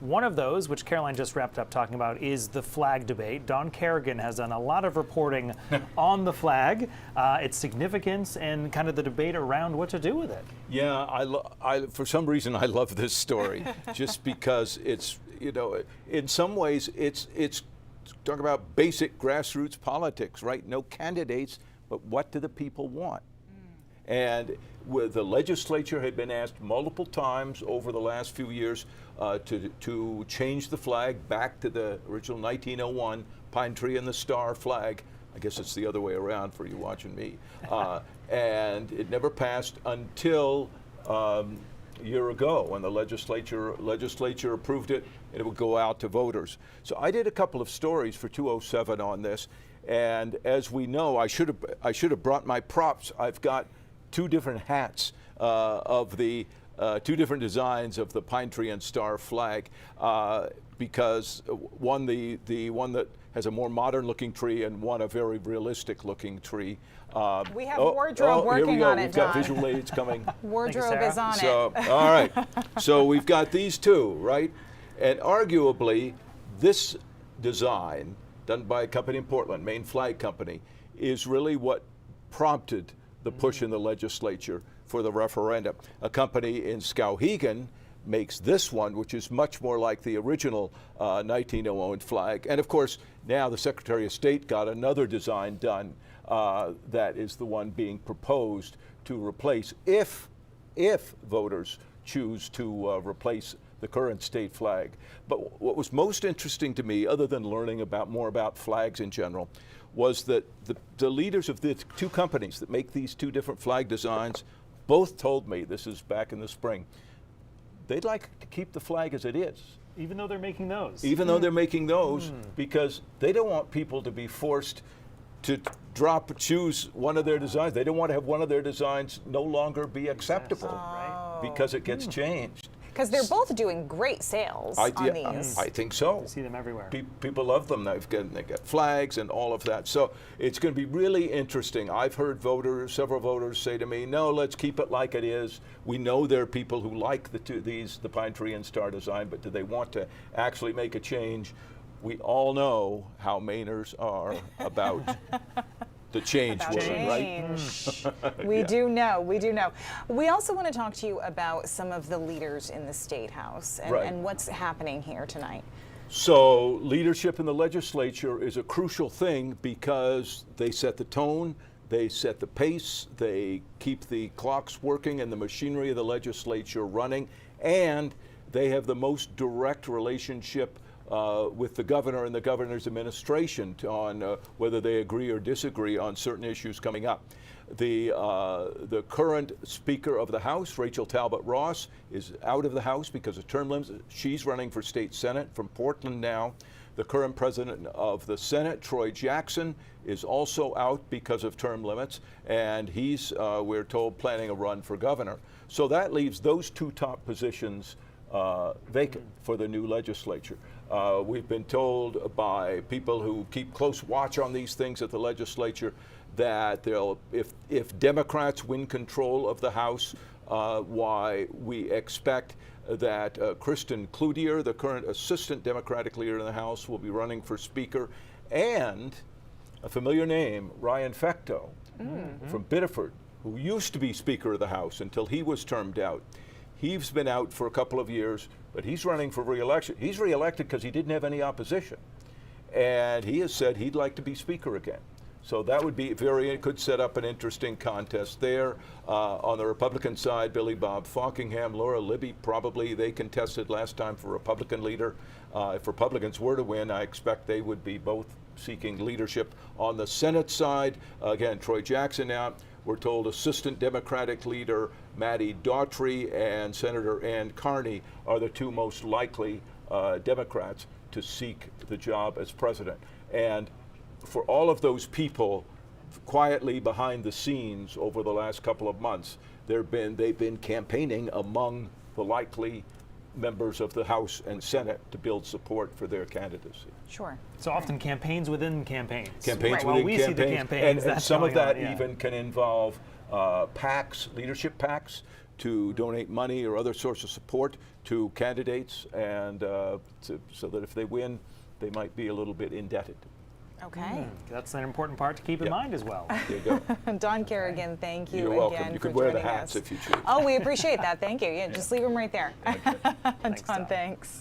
One of those, which Caroline just wrapped up talking about, is the flag debate. Don Carrigan has done a lot of reporting on the flag, its significance, and kind of the debate around what to do with it. Yeah, I for some reason I love this story, just because it's, you know, in some ways it's talk about basic grassroots politics, right? No candidates, but what do the people want? And the legislature had been asked multiple times over the last few years to change the flag back to the original 1901 pine tree and the star flag. I guess it's the other way around for you watching me. And it never passed until a year ago when the legislature approved it, and it would go out to voters. So I did a couple of stories for 207 on this, and as we know, I should have brought my props. I've got two different hats of the two different designs of the pine tree and star flag, because one the one that has a more modern looking tree and one a very realistic looking tree. We have wardrobe working on it, We've got Don. visual aids coming. Wardrobe is on So, it. all right. So we've got these two, right? And arguably, this design, done by a company in Portland, Maine Flag Company, is really what prompted the push in the legislature for the referendum. A company in Skowhegan makes this one, which is much more like the original 1901 flag. And of course, now the Secretary of State got another design done that is the one being proposed to replace, if voters choose to replace the current state flag. But what was most interesting to me, other than learning more about flags in general, was that the leaders of the two companies that make these two different flag designs both told me, this is back in the spring, they'd like to keep the flag as it is. Even though they're making those. Even though they're making those, because they don't want people to be forced to choose one of their designs. They don't want to have one of their designs no longer be acceptable, right? because it gets changed. Because they're both doing great sales on these. I think so. You see them everywhere. People love them. They've got flags and all of that. So it's going to be really interesting. I've heard several voters say to me, no, let's keep it like it is. We know there are people who like the pine tree and star design, but do they want to actually make a change? We all know how Mainers are about the change word, right? We do know. We also want to talk to you about some of the leaders in the State House and what's happening here tonight. So leadership in the legislature is a crucial thing because they set the tone, they set the pace, they keep the clocks working and the machinery of the legislature running, and they have the most direct relationship with the governor and the governor's administration on whether they agree or disagree on certain issues coming up. The current Speaker of the House, Rachel Talbot Ross, is out of the House because of term limits. She's running for state Senate from Portland now. The current president of the Senate, Troy Jackson, is also out because of term limits, and he's, we're told, planning a run for governor. So that leaves those two top positions vacant for the new legislature. We've been told by people who keep close watch on these things at the legislature that if Democrats win control of the House, we expect that Kristen Cloutier, the current assistant Democratic leader in the House, will be running for Speaker, and a familiar name, Ryan Fecteau from Biddeford, who used to be Speaker of the House until he was termed out. He's been out for a couple of years, but he's running for re-election. He's re-elected because he didn't have any opposition. And he has said he'd like to be Speaker again. So that would be it could set up an interesting contest there. On the Republican side, Billy Bob Falkingham, Laura Libby, probably they contested last time for Republican leader. If Republicans were to win, I expect they would be both seeking leadership. On the Senate side, again, Troy Jackson out. We're told Assistant Democratic Leader Maddie Daughtry and Senator Ann Carney are the two most likely Democrats to seek the job as president. And for all of those people, quietly behind the scenes over the last couple of months, they've been campaigning among the likely members of the House and Senate to build support for their candidacy. Sure. So often campaigns within campaigns. Campaigns right. within we campaigns. See the campaigns and some of that on, even can involve PACs, leadership PACs, to donate money or other source of support to candidates, and so that if they win, they might be a little bit indebted. Okay. That's an important part to keep in mind as well. There you go. Don Carrigan, thank you You're again welcome. You for could wear the joining hats us. if you choose. Oh, we appreciate that. Thank you. Yeah, just leave them right there. Thanks, Don, Don. thanks.